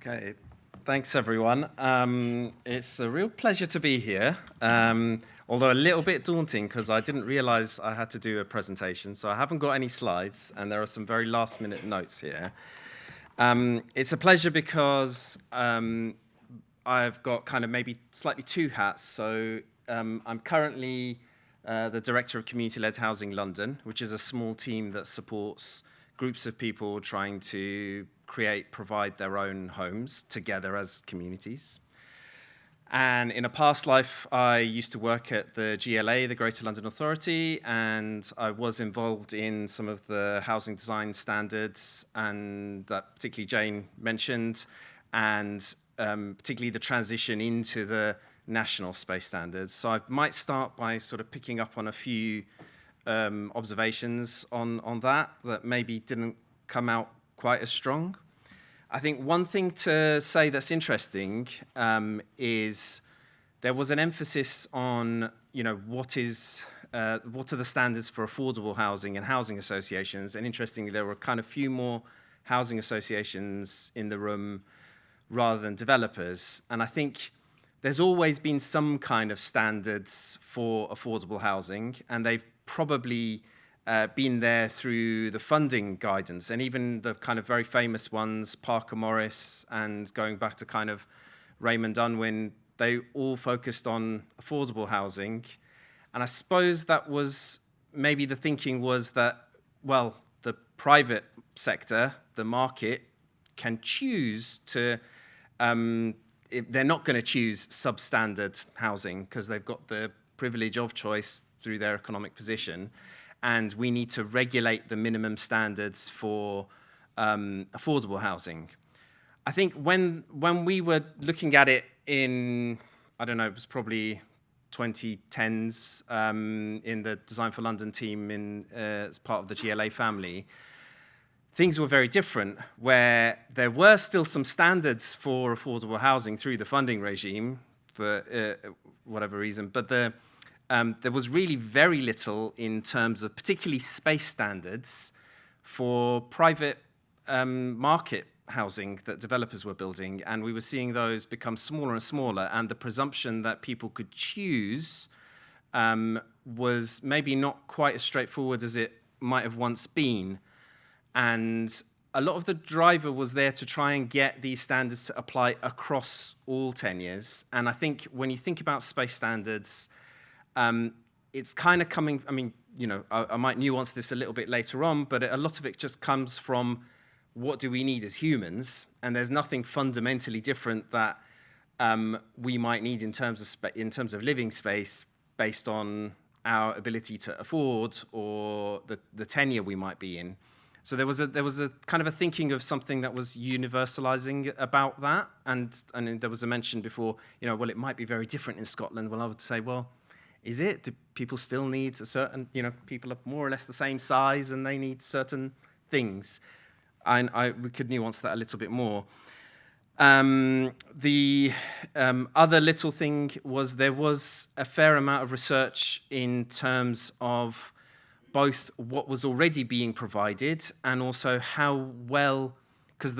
Okay, thanks everyone. It's a real pleasure to be here, although a little bit daunting because I didn't realize I had to do a presentation, so I haven't got any slides, and there are some very last-minute notes here. It's a pleasure because I've got kind of maybe slightly two hats. So I'm currently the Director of Community-Led Housing London, which is a small team that supports groups of people trying to provide their own homes together as communities. And in a past life, I used to work at the GLA, the Greater London Authority, and I was involved in some of the housing design standards, and that particularly Jane mentioned, and particularly the transition into the national space standards. So I might start by sort of picking up on a few observations on that maybe didn't come out quite as strong. I think one thing to say that's interesting is there was an emphasis on, what are the standards for affordable housing and housing associations, and interestingly, there were kind of few more housing associations in the room rather than developers, and I think there's always been some kind of standards for affordable housing, and they've probably been there through the funding guidance, and even the kind of very famous ones, Parker Morris, and going back to kind of Raymond Unwin, they all focused on affordable housing. And I suppose that was, maybe the thinking was that, well, the private sector, the market, can choose to, they're not going to choose substandard housing because they've got the privilege of choice through their economic position. And we need to regulate the minimum standards for affordable housing. I think when we were looking at it in, I don't know, it was probably 2010s in the Design for London team as part of the GLA family, things were very different, where there were still some standards for affordable housing through the funding regime for whatever reason, but there was really very little in terms of particularly space standards for private market housing that developers were building, and we were seeing those become smaller and smaller, and the presumption that people could choose was maybe not quite as straightforward as it might have once been. And a lot of the driver was there to try and get these standards to apply across all tenures. And I think when you think about space standards, it's kind of coming, I might nuance this a little bit later on, but a lot of it just comes from what do we need as humans, and there's nothing fundamentally different that we might need in terms of living space based on our ability to afford or the tenure we might be in. So there was a kind of a thinking of something that was universalizing about that, and there was a mention before, well, it might be very different in Scotland. Well, I would say, well, is it? Do people still need a certain, people are more or less the same size and they need certain things? And we could nuance that a little bit more. The other little thing was there was a fair amount of research in terms of both what was already being provided and also how well, because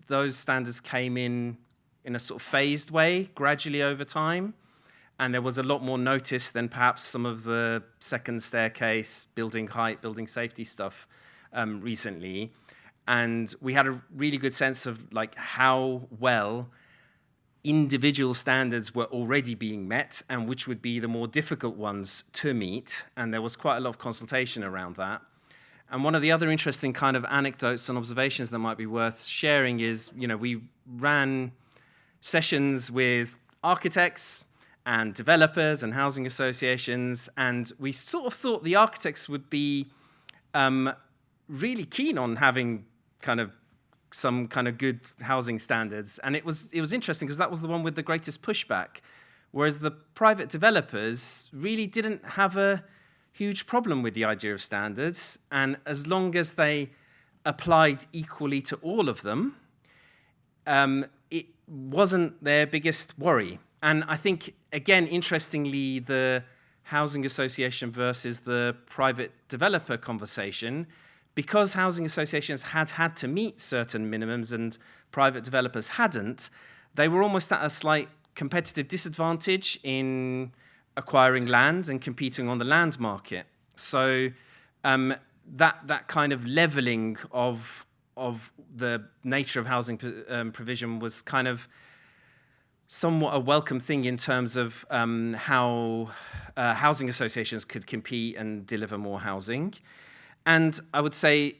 those standards came in a sort of phased way, gradually over time. And there was a lot more notice than perhaps some of the second staircase, building height, building safety stuff recently. And we had a really good sense of how well individual standards were already being met and which would be the more difficult ones to meet. And there was quite a lot of consultation around that. And one of the other interesting kind of anecdotes and observations that might be worth sharing is, we ran sessions with architects and developers and housing associations, and we sort of thought the architects would be really keen on having some kind of good housing standards. And it was interesting because that was the one with the greatest pushback, whereas the private developers really didn't have a huge problem with the idea of standards, and as long as they applied equally to all of them, it wasn't their biggest worry. And I think, again, interestingly, the housing association versus the private developer conversation because housing associations had to meet certain minimums and private developers hadn't, they were almost at a slight competitive disadvantage in acquiring land and competing on the land market. So that kind of leveling of the nature of housing provision was kind of somewhat a welcome thing in terms of how housing associations could compete and deliver more housing. And I would say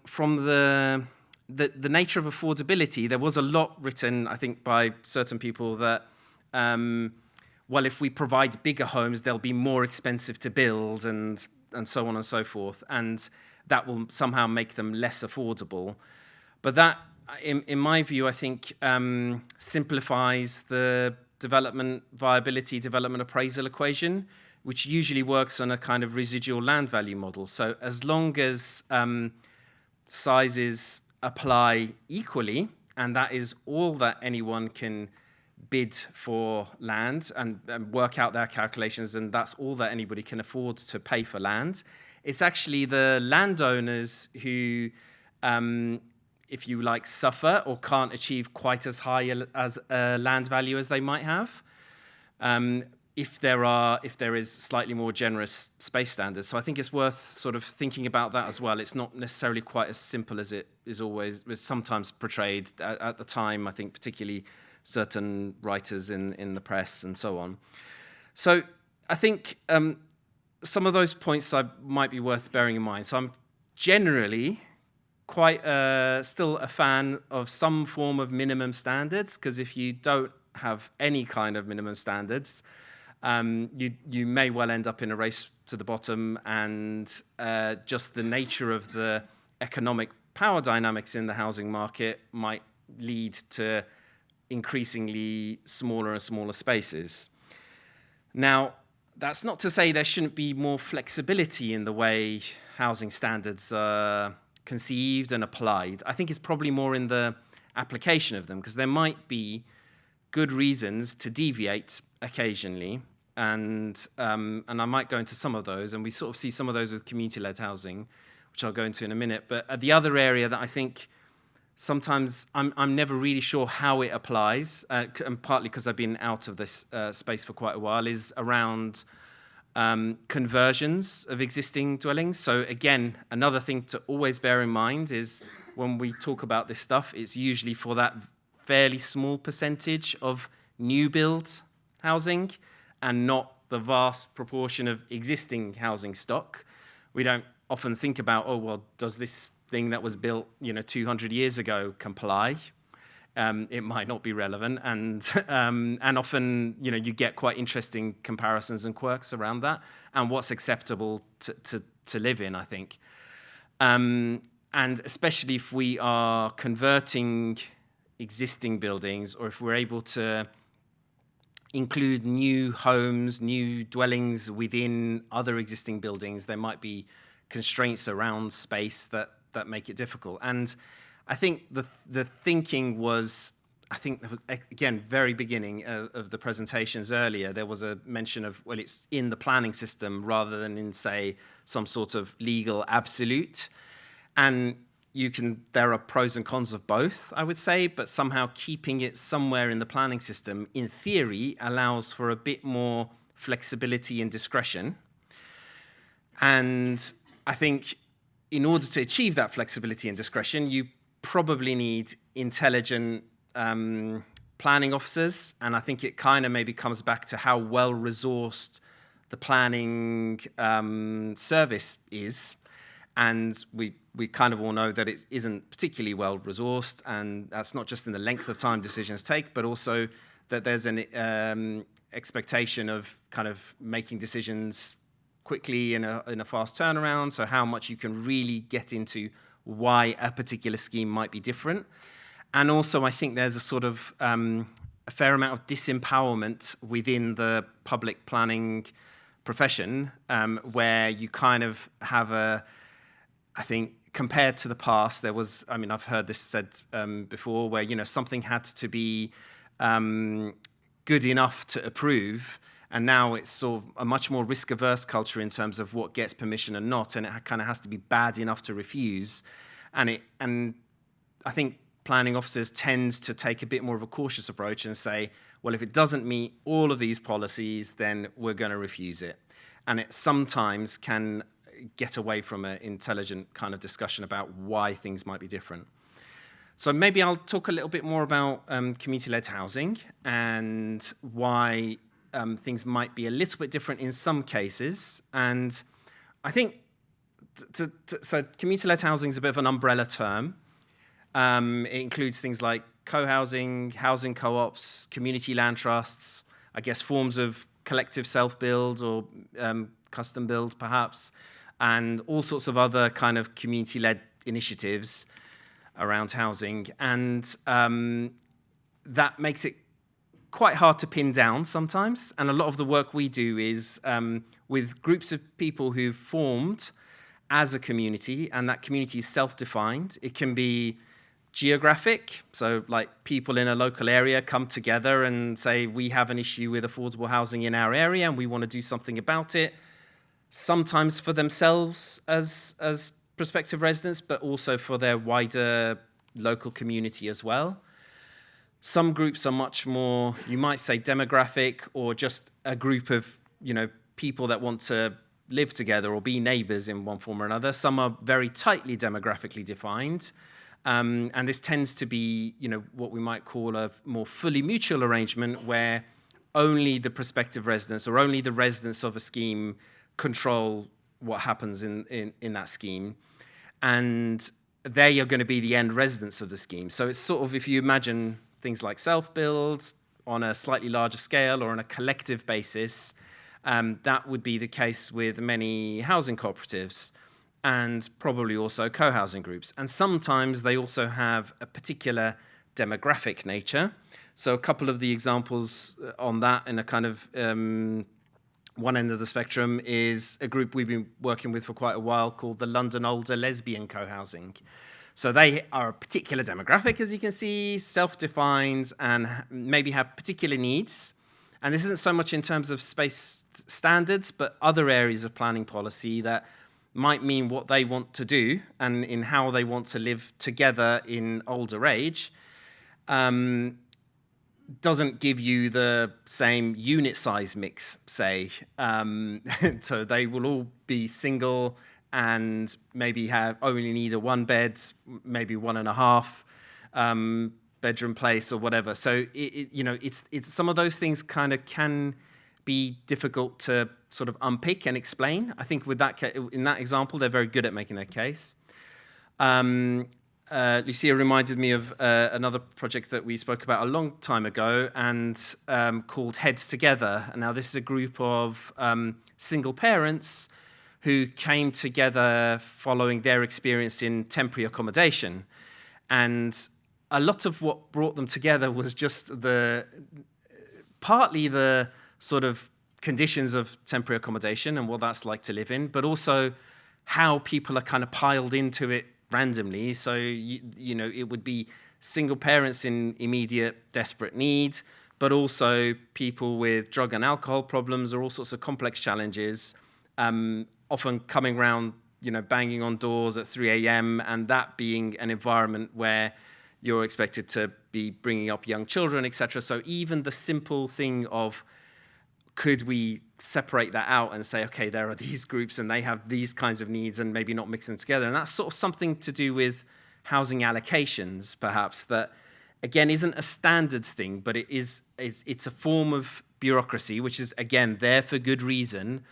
from the nature of affordability, there was a lot written, I think, by certain people that, well, if we provide bigger homes, they'll be more expensive to build and so on and so forth. And that will somehow make them less affordable. But that, in my view, I think simplifies the development viability, development appraisal equation, which usually works on a kind of residual land value model. So as long as sizes apply equally, and that is all that anyone can bid for land and work out their calculations, and that's all that anybody can afford to pay for land, it's actually the landowners who, if you like, suffer or can't achieve quite as high as a land value as they might have. If there is slightly more generous space standards. So I think it's worth sort of thinking about that as well. It's not necessarily quite as simple as it is sometimes portrayed at the time, I think, particularly certain writers in the press and so on. So I think some of those points might be worth bearing in mind. So I'm generally quite still a fan of some form of minimum standards, because if you don't have any kind of minimum standards, you may well end up in a race to the bottom, and just the nature of the economic power dynamics in the housing market might lead to increasingly smaller and smaller spaces. Now, that's not to say there shouldn't be more flexibility in the way housing standards are conceived and applied. I think it's probably more in the application of them, because there might be good reasons to deviate occasionally, and I might go into some of those, and we sort of see some of those with community-led housing, which I'll go into in a minute. But the other area that I think sometimes I'm never really sure how it applies, and partly because I've been out of this space for quite a while, is around conversions of existing dwellings. So again, another thing to always bear in mind is when we talk about this stuff, it's usually for that fairly small percentage of new build housing and not the vast proportion of existing housing stock. We don't often think about, oh, well, does this thing that was built 200 years ago comply? It might not be relevant, and often you get quite interesting comparisons and quirks around that and what's acceptable to live in, I think. And especially if we are converting existing buildings, or if we're able to include new homes, new dwellings within other existing buildings, there might be constraints around space that make it difficult. And I think the thinking was, again, very beginning of the presentations earlier, there was a mention of, well, it's in the planning system rather than in, say, some sort of legal absolute. And there are pros and cons of both, I would say, but somehow keeping it somewhere in the planning system, in theory, allows for a bit more flexibility and discretion. And I think in order to achieve that flexibility and discretion, you probably need intelligent planning officers. And I think it kind of maybe comes back to how well-resourced the planning service is. And we kind of all know that it isn't particularly well-resourced, and that's not just in the length of time decisions take, but also that there's an expectation of kind of making decisions quickly in a fast turnaround, so how much you can really get into why a particular scheme might be different. And also I think there's a sort of a fair amount of disempowerment within the public planning profession, where you kind of have I think compared to the past, there was, I've heard this said before, where, something had to be good enough to approve, And now it's sort of a much more risk-averse culture in terms of what gets permission and not, and it kind of has to be bad enough to refuse. And I think planning officers tend to take a bit more of a cautious approach and say, well, if it doesn't meet all of these policies, then we're going to refuse it. And it sometimes can get away from an intelligent kind of discussion about why things might be different. So maybe I'll talk a little bit more about community-led housing and why things might be a little bit different in some cases. And I think, so community-led housing is a bit of an umbrella term. It includes things like co-housing, housing co-ops, community land trusts, I guess forms of collective self-build or custom build perhaps, and all sorts of other kind of community-led initiatives around housing. And that makes it quite hard to pin down sometimes. And a lot of the work we do is with groups of people who've formed as a community, and that community is self-defined. It can be geographic, so like people in a local area come together and say, we have an issue with affordable housing in our area and we want to do something about it, sometimes for themselves as prospective residents, but also for their wider local community as well. Some groups are much more, you might say, demographic, or just a group of, people that want to live together or be neighbors in one form or another. Some are very tightly demographically defined. And this tends to be, what we might call a more fully mutual arrangement, where only the prospective residents or only the residents of a scheme control what happens in that scheme. And they are going to be the end residents of the scheme. So it's sort of, if you imagine things like self-build on a slightly larger scale or on a collective basis, that would be the case with many housing cooperatives and probably also co-housing groups. And sometimes they also have a particular demographic nature. So a couple of the examples on that in a kind of one end of the spectrum is a group we've been working with for quite a while called the London Older Lesbian Co-housing. So they are a particular demographic, as you can see, self-defined, and maybe have particular needs. And this isn't so much in terms of space standards, but other areas of planning policy that might mean what they want to do and in how they want to live together in older age. Doesn't give you the same unit size mix, say. So they will all be single and maybe only need a 1 bed, maybe 1.5 bedroom place or whatever. So it's some of those things kind of can be difficult to sort of unpick and explain. I think with in that example, they're very good at making their case. Lucia reminded me of another project that we spoke about a long time ago and called Heads Together. And now this is a group of single parents who came together following their experience in temporary accommodation. And a lot of what brought them together was just partly the sort of conditions of temporary accommodation and what that's like to live in, but also how people are kind of piled into it randomly. So, it would be single parents in immediate desperate need, but also people with drug and alcohol problems or all sorts of complex challenges, often coming around, banging on doors at 3 a.m. and that being an environment where you're expected to be bringing up young children, etc. So even the simple thing of, could we separate that out and say, okay, there are these groups and they have these kinds of needs and maybe not mix them together. And that's sort of something to do with housing allocations, perhaps, that, again, isn't a standards thing, but it's a form of bureaucracy, which is, again, there for good reason,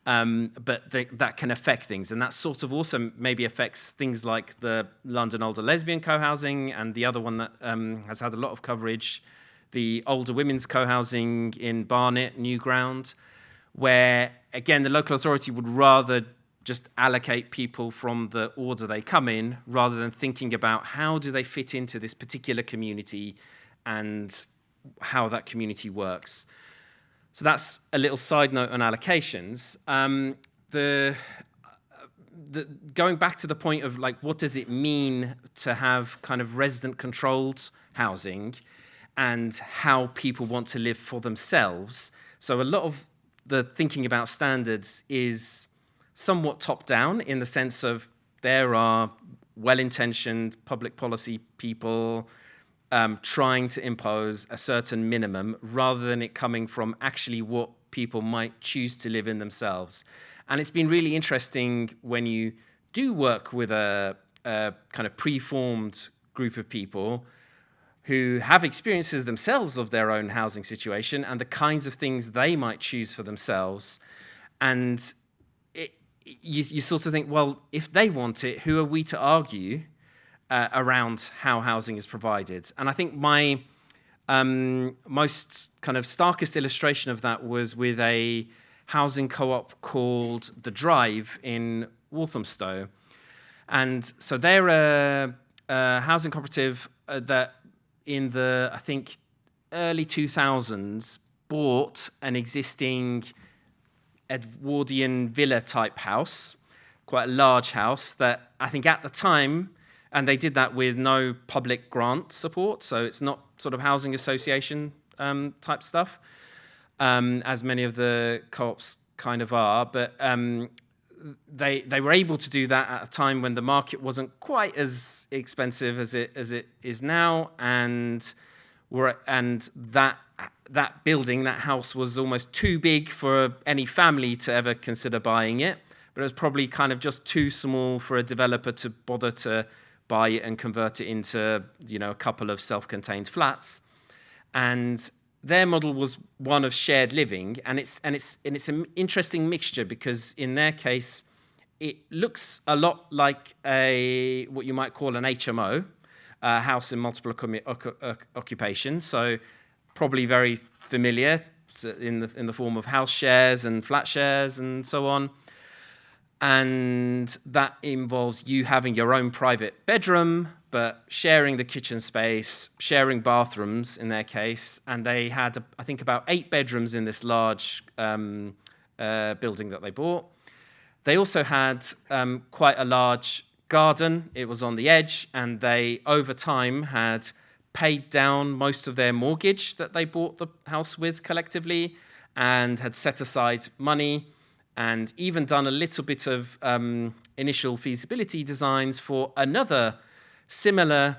but that can affect things. And that sort of also maybe affects things like the London Older Lesbian Co-housing and the other one that has had a lot of coverage, the older women's co-housing in Barnet, Newground, where, again, the local authority would rather just allocate people from the order they come in rather than thinking about how do they fit into this particular community and how that community works. So that's a little side note on allocations. Going back to the point of, like, what does it mean to have kind of resident-controlled housing and how people want to live for themselves. So a lot of the thinking about standards is somewhat top-down in the sense of there are well-intentioned public policy people trying to impose a certain minimum rather than it coming from actually what people might choose to live in themselves. And it's been really interesting when you do work with a kind of preformed group of people who have experiences themselves of their own housing situation and the kinds of things they might choose for themselves. And you sort of think, well, if they want it, who are we to argue around how housing is provided? And I think my most kind of starkest illustration of that was with a housing co-op called The Drive in Walthamstow. And so they're a housing cooperative that in the, I think, early 2000s bought an existing Edwardian villa-type house, quite a large house that I think at the time, and they did that with no public grant support, so it's not sort of housing association type stuff, as many of the co-ops kind of are, but they were able to do that at a time when the market wasn't quite as expensive as it is now, and that building, that house, was almost too big for any family to ever consider buying it, but it was probably kind of just too small for a developer to bother to buy it and convert it into, a couple of self-contained flats. And their model was one of shared living, and it's an interesting mixture because in their case, it looks a lot like what you might call an HMO, house in multiple occupations. So probably very familiar in the form of house shares and flat shares and so on. And that involves you having your own private bedroom, but sharing the kitchen space, sharing bathrooms in their case. And they had, I think, about 8 bedrooms in this large building that they bought. They also had quite a large garden. It was on the edge, and they, over time, had paid down most of their mortgage that they bought the house with collectively and had set aside money and even done a little bit of initial feasibility designs for another similar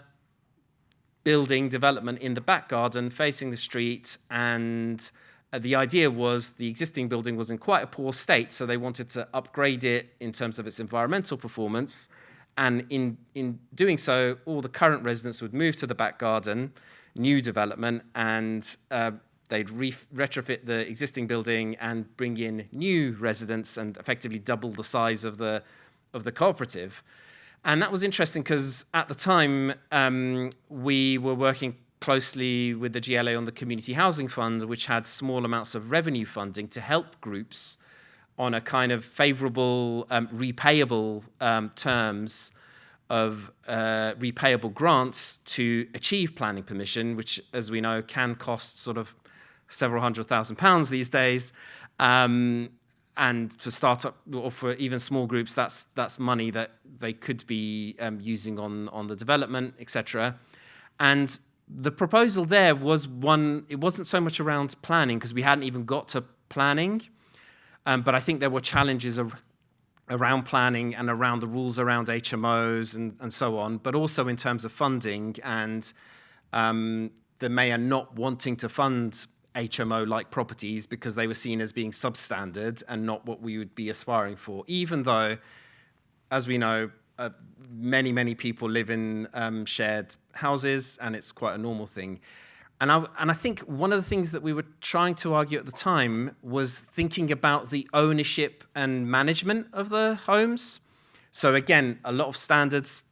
building development in the back garden facing the street. And the idea was the existing building was in quite a poor state, so they wanted to upgrade it in terms of its environmental performance. And in doing so, all the current residents would move to the back garden, new development, and they'd retrofit the existing building and bring in new residents and effectively double the size of the cooperative. And that was interesting because at the time, we were working closely with the GLA on the Community Housing Fund, which had small amounts of revenue funding to help groups on a kind of favourable, repayable terms of repayable grants to achieve planning permission, which, as we know, can cost sort of several £100,000 these days. And for startup or for even small groups, that's money that they could be using on the development, etc. And the proposal there was one, it wasn't so much around planning because we hadn't even got to planning, but I think there were challenges around planning and around the rules around HMOs and so on, but also in terms of funding and the mayor not wanting to fund HMO-like properties because they were seen as being substandard and not what we would be aspiring for, even though, as we know, many people live in shared houses, and it's quite a normal thing. And I think one of the things that we were trying to argue at the time was thinking about the ownership and management of the homes. So again, a lot of standards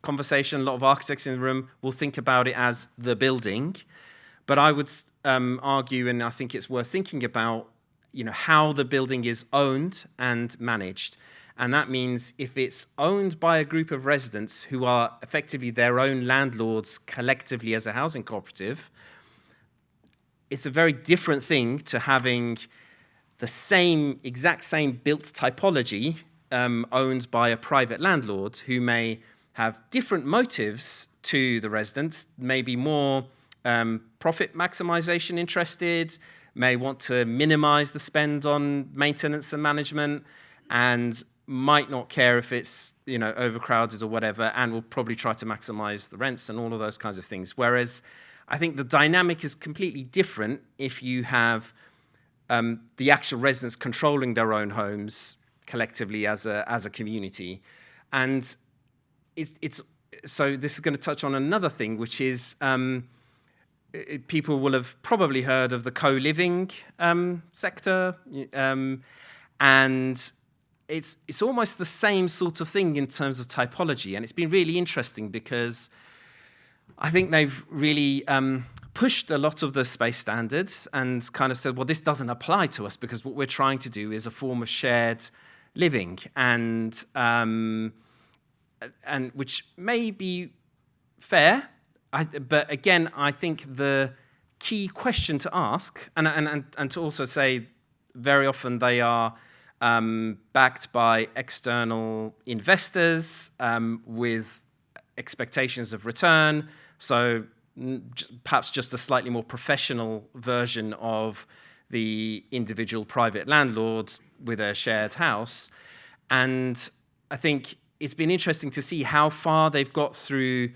conversation, a lot of architects in the room will think about it as the building. But I would argue, and I think it's worth thinking about, how the building is owned and managed. And that means if it's owned by a group of residents who are effectively their own landlords collectively as a housing cooperative, it's a very different thing to having the exact same built typology owned by a private landlord who may have different motives to the residents, maybe more profit maximization interested, may want to minimize the spend on maintenance and management, and might not care if it's, you know, overcrowded or whatever, and will probably try to maximize the rents and all of those kinds of things. Whereas I think the dynamic is completely different if you have the actual residents controlling their own homes collectively as a community. And it's so this is going to touch on another thing, which is people will have probably heard of the co-living sector, and it's almost the same sort of thing in terms of typology. And it's been really interesting because I think they've really pushed a lot of the space standards and kind of said, well, this doesn't apply to us because what we're trying to do is a form of shared living, and which may be fair, but again, I think the key question to ask, and to also say, very often they are backed by external investors with expectations of return. So perhaps just a slightly more professional version of the individual private landlords with a shared house. And I think it's been interesting to see how far they've got through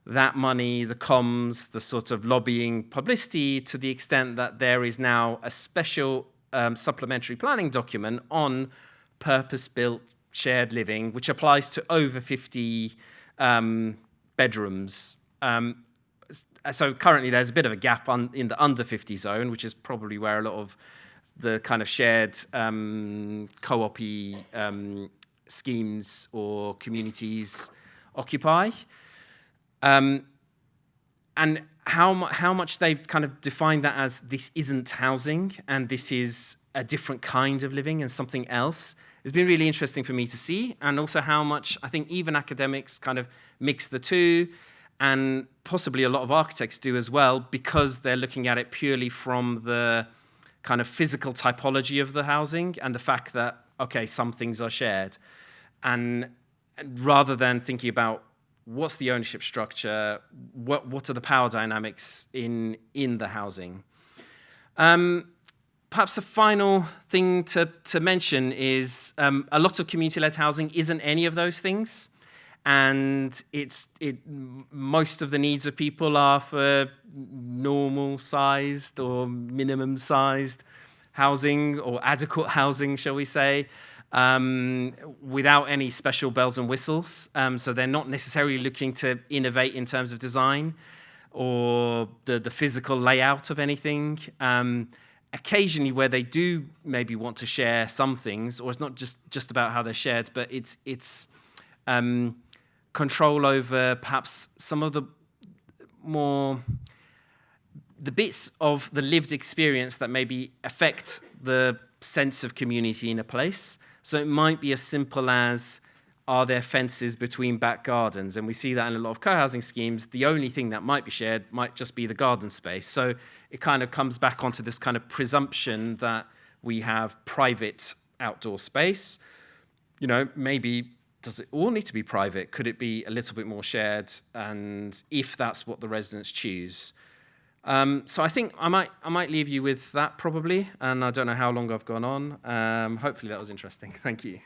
that money, the comms, the sort of lobbying publicity, to the extent that there is now a special supplementary planning document on purpose-built shared living, which applies to over 50 bedrooms. So currently there's a bit of a gap in the under 50 zone, which is probably where a lot of the kind of shared co-op-y schemes or communities occupy. And how much they've kind of defined that as this isn't housing and this is a different kind of living and something else has been really interesting for me to see. And also how much I think even academics kind of mix the two, and possibly a lot of architects do as well, because they're looking at it purely from the kind of physical typology of the housing and the fact that, okay, some things are shared. And rather than thinking about what's the ownership structure, what are the power dynamics in the housing. Perhaps a final thing to mention is a lot of community-led housing isn't any of those things. And most of the needs of people are for normal-sized or minimum-sized housing, or adequate housing, shall we say, without any special bells and whistles. So they're not necessarily looking to innovate in terms of design or the physical layout of anything. Occasionally where they do maybe want to share some things, or it's not just about how they're shared, but it's control over perhaps some of the bits of the lived experience that maybe affect the sense of community in a place. So it might be as simple as, are there fences between back gardens? And we see that in a lot of co-housing schemes. The only thing that might be shared might just be the garden space. So it kind of comes back onto this kind of presumption that we have private outdoor space. You know, maybe does it all need to be private? Could it be a little bit more shared? And if that's what the residents choose. So I think I might leave you with that probably, and I don't know how long I've gone on. Hopefully that was interesting. Thank you.